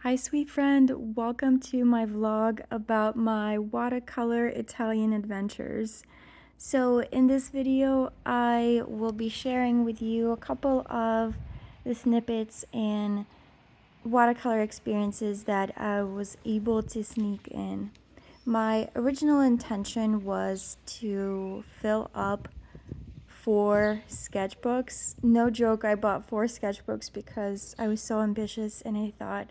Hi sweet friend, welcome to my vlog about my watercolor Italian adventures. So in this video, I will be sharing with you a couple of the snippets and watercolor experiences that I was able to sneak in. My original intention was to fill up 4 sketchbooks. No joke, I bought 4 sketchbooks because I was so ambitious and I thought,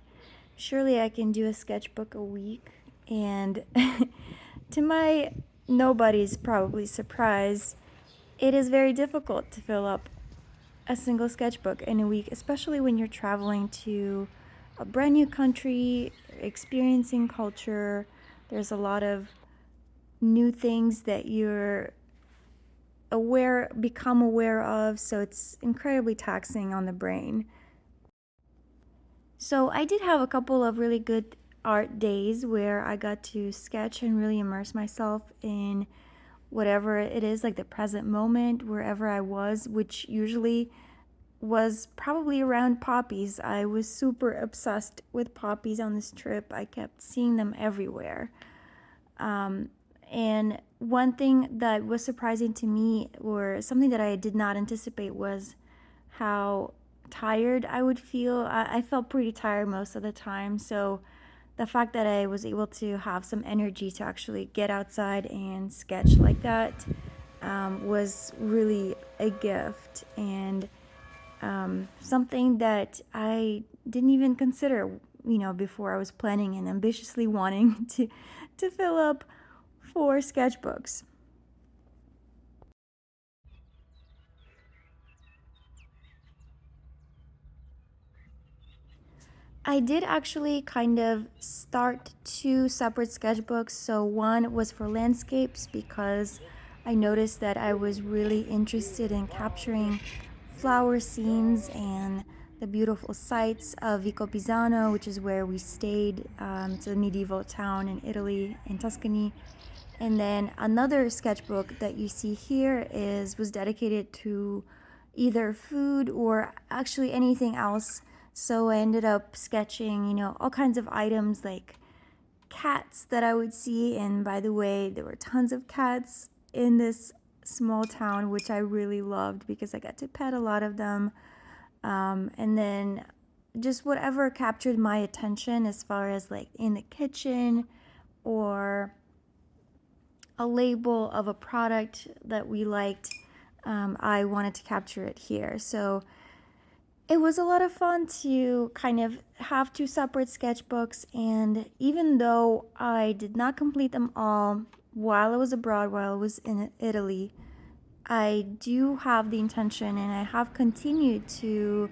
surely I can do a sketchbook a week. And to my nobody's probably surprise, it is very difficult to fill up a single sketchbook in a week, especially when you're traveling to a brand new country, experiencing culture. There's a lot of new things that you're become aware of, so it's incredibly taxing on the brain. So I did have a couple of really good art days where I got to sketch and really immerse myself in whatever it is, like the present moment, wherever I was, which usually was probably around poppies. I was super obsessed with poppies on this trip. I kept seeing them everywhere. And one thing that was surprising to me, or something that I did not anticipate, was how tired I would feel. I felt pretty tired most of the time, so the fact that I was able to have some energy to actually get outside and sketch like that was really a gift, and something that I didn't even consider, before I was planning and ambitiously wanting to fill up 4 sketchbooks. I did actually kind of start 2 separate sketchbooks. So one was for landscapes because I noticed that I was really interested in capturing flower scenes and the beautiful sights of Vico Pisano, which is where we stayed. It's a medieval town in Italy, in Tuscany. And then another sketchbook that you see here was dedicated to either food or actually anything else. So I ended up sketching, all kinds of items like cats that I would see. And by the way, there were tons of cats in this small town, which I really loved because I got to pet a lot of them. And then just whatever captured my attention as far as like in the kitchen or a label of a product that we liked, I wanted to capture it here. So it was a lot of fun to kind of have 2 separate sketchbooks, and even though I did not complete them all while I was abroad, while I was in Italy, I do have the intention and I have continued to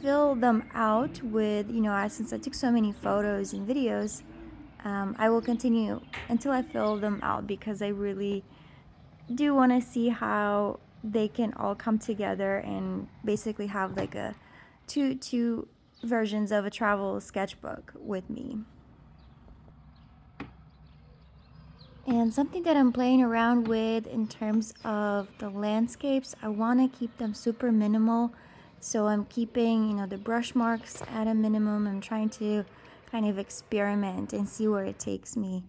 fill them out with, since I took so many photos and videos, I will continue until I fill them out because I really do want to see how they can all come together and basically have like a two versions of a travel sketchbook with me. And something that I'm playing around with in terms of the landscapes, I want to keep them super minimal. So I'm keeping, the brush marks at a minimum. I'm trying to kind of experiment and see where it takes me.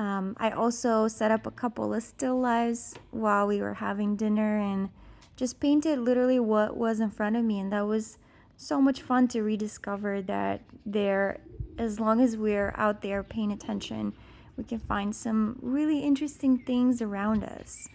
I also set up a couple of still lifes while we were having dinner and just painted literally what was in front of me. And that was so much fun to rediscover that as long as we're out there paying attention, we can find some really interesting things around us.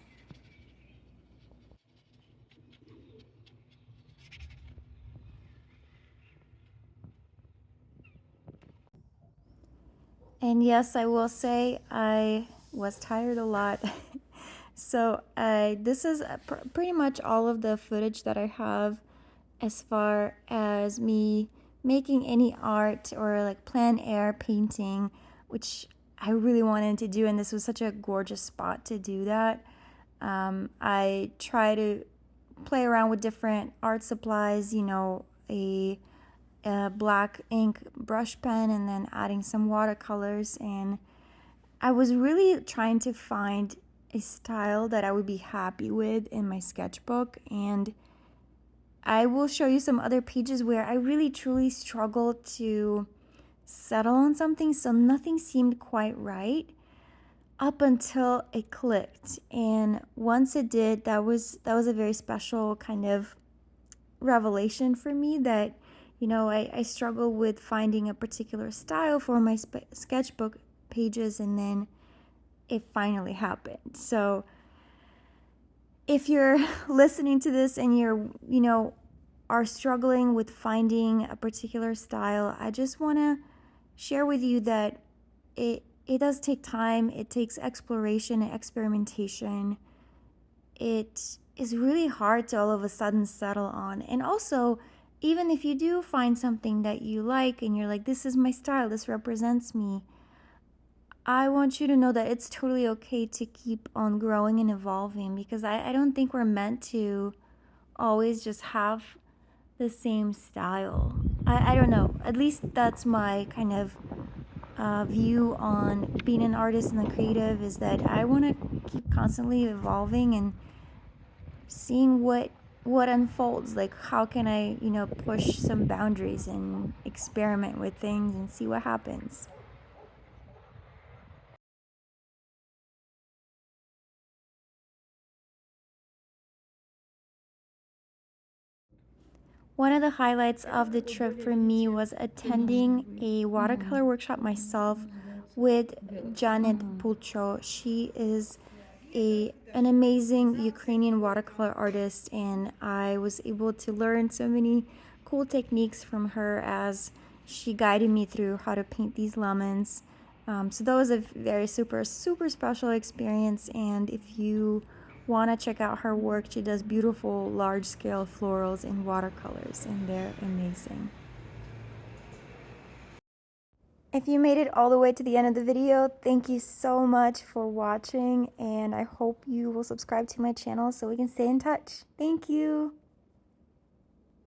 And yes, I will say I was tired a lot. So this is pretty much all of the footage that I have as far as me making any art or like plein air painting, which I really wanted to do, and this was such a gorgeous spot to do that. I try to play around with different art supplies, a black ink brush pen and then adding some watercolors, and I was really trying to find a style that I would be happy with in my sketchbook. And I will show you some other pages where I really truly struggled to settle on something, so nothing seemed quite right up until it clicked. And once it did, that was a very special kind of revelation for me that, I struggle with finding a particular style for my sketchbook pages, and then it finally happened. So if you're listening to this and are struggling with finding a particular style, I just want to share with you that it does take time. It takes exploration and experimentation. It is really hard to all of a sudden settle on. And also, even if you do find something that you like and you're like, this is my style, this represents me, I want you to know that it's totally okay to keep on growing and evolving, because I don't think we're meant to always just have the same style. I don't know. At least that's my kind of view on being an artist and a creative, is that I want to keep constantly evolving and seeing what unfolds. Like, how can I, push some boundaries and experiment with things and see what happens. One of the highlights of the trip for me was attending a watercolor workshop myself with Janet Pulcho. She is an amazing Ukrainian watercolor artist, and I was able to learn so many cool techniques from her as she guided me through how to paint these lemons. So that was a very super, super special experience, and if you want to check out her work, she does beautiful large-scale florals in watercolors, and they're amazing. If you made it all the way to the end of the video, thank you so much for watching, and I hope you will subscribe to my channel so we can stay in touch. Thank you!